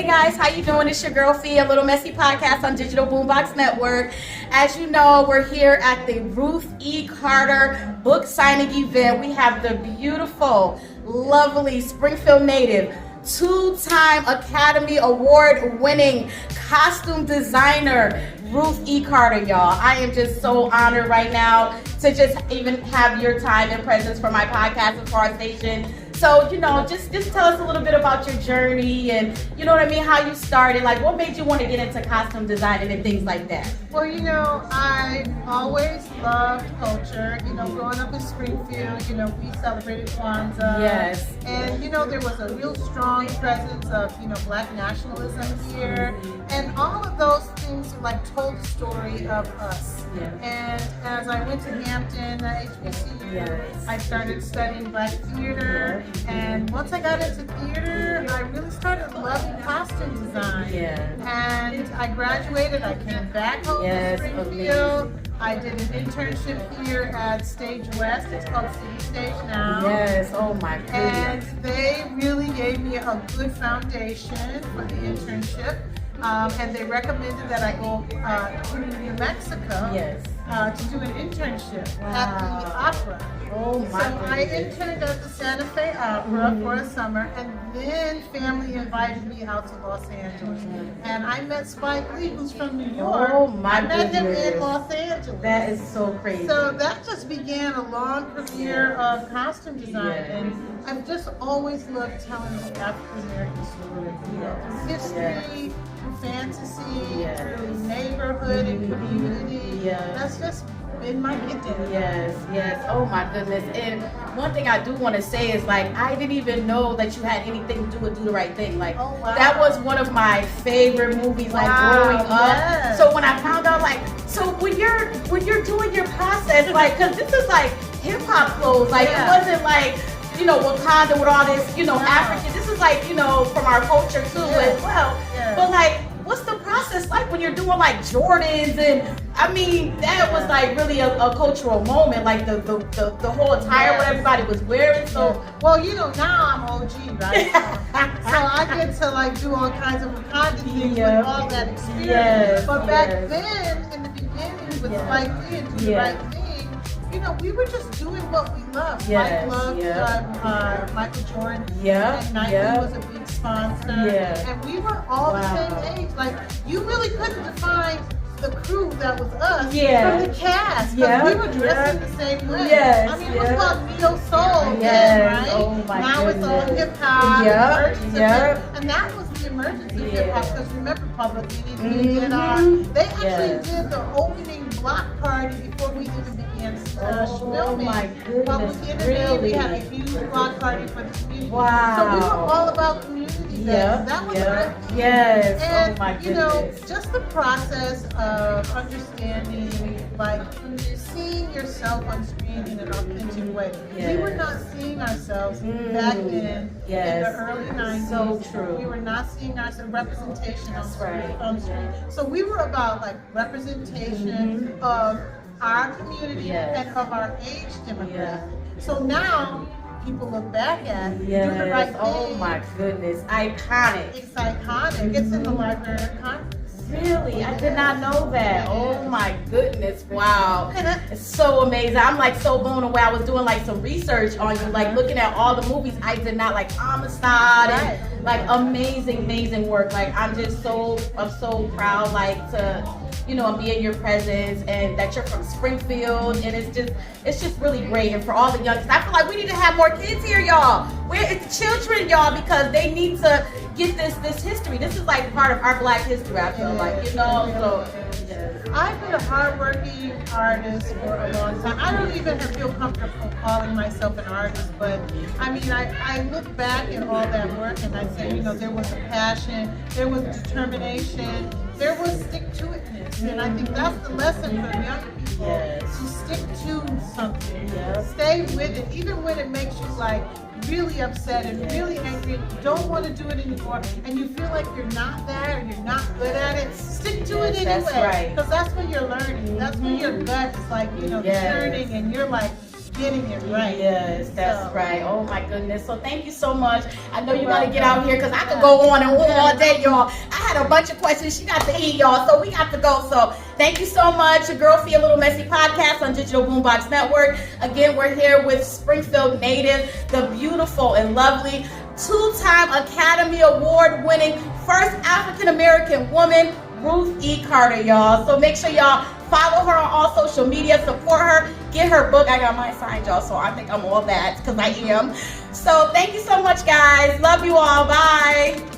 Hey guys, how you doing? It's your girl Fee, a Little Messy podcast on Digital Boombox Network. As you know, we're here at the Ruth E Carter book signing event. We have the beautiful, lovely Springfield native, two-time Academy Award winning costume designer, Ruth E Carter, y'all. I am just so honored right now to just even have your time and presence for my podcast and for our station. So, just tell us a little bit about your journey and, you know what I mean, how you started, like what made you want to get into costume designing and things like that? Well, I always loved culture. Growing up in Springfield, we celebrated Kwanzaa. Yes. And, there was a real strong presence of, Black nationalism here. And all of those things, told the story of us. Yeah. And as I went to Hampton, HBCU, Yes. I started studying Black theater. And once I got into theater, I really started loving costume design. Yeah. And I graduated. I came back home to Springfield. I did an internship here at Stage West. It's called City Stage now. Yes. Oh my goodness. And they really gave me a good foundation for the internship. And they recommended that I go to New Mexico to do an internship at the opera. Oh my goodness. I interned at the Santa Fe Opera for a summer, and then family invited me out to Los Angeles. And I met Spike Lee, who's from New York. Oh my goodness. I met him in Los Angeles. That is so crazy. So that just began a long career of costume design. And I've just always loved telling the African American story. Through history, through fantasy, through neighborhood and community. That's just been my gifting. Yes. Oh my goodness. And one thing I do want to say is I didn't even know that you had anything to do with Do the Right Thing. That was one of my favorite movies growing up. Yes. So when I found out so when you're doing your process, cause this is hip hop clothes. It wasn't Wakanda with all this, African. This is from our culture too as well. But what's the process like when you're doing Jordans? And I mean, that was really a cultural moment, the whole attire, what everybody was wearing. So well, now I'm OG, right? So I get to do all kinds of Wakanda things with all that experience. But back then, in the beginning, with Spike Lee and Do the Right Thing, we were just doing what we loved. Mike loved Michael Jordan. And Nike was a big sponsor. And we were all the same age. You really couldn't define the crew that was us from the cast. Because we were dressing the same way. I mean, it was called Neo Soul then, right? Oh my now goodness. it's all hip hop. And that was the emergence of hip hop. Because remember, Public Enemy did they actually did the opening block party before we even began filming. My goodness. Public Enemy, we had a huge block party for the community. Wow. So we were all about community then. That was our thing. Yes. And, oh my goodness. just the process of understanding, seeing yourself on screen in an authentic way. We were not seeing ourselves back then in the early 90s. So true. We were not seeing ourselves representation on screen. So we were about representation of our community and of our age demographic. So now people look back at Do the Right Thing. Oh my goodness. Iconic. It's iconic. It's in the Library of Congress. Really? I did not know that. Oh my goodness. Wow. It's so amazing. I'm so blown away. I was doing some research on you, looking at all the movies. I did not Amistad and amazing work. I'm so proud to be in your presence and that you're from Springfield, and it's just really great. And for all the youngsters, I feel we need to have more kids here, y'all. It's children, y'all, because they need to get this history. This is part of our Black history, I feel so. I've been a hardworking artist for a long time. I don't even feel comfortable calling myself an artist, but I mean, I look back at all that work and I say, there was a passion, there was determination, there was stick-to-itness, and I think that's the lesson for young people, to stick to something, stay with it, even when it makes you really upset and really angry, and you don't want to do it anymore, and you feel like you're not that or you're not good at it, stick to it anyway. Because that's when you're learning. That's when your gut is churning, and you're getting it right. Yes, that's right. Oh my goodness. So thank you so much. I know you got to get out here because I could go on and on all day, y'all. I had a bunch of questions. She got to eat, y'all. So we got to go. So thank you so much. Your Girl Fee a Little Messy podcast on Digital Boombox Network. Again, we're here with Springfield native, the beautiful and lovely, two-time Academy Award winning first African American woman, Ruth E Carter, y'all. So make sure y'all follow her on all social media, support her, get her book. I got mine signed, y'all, so I think I'm all that because I am. So thank you so much, guys. Love you all. Bye.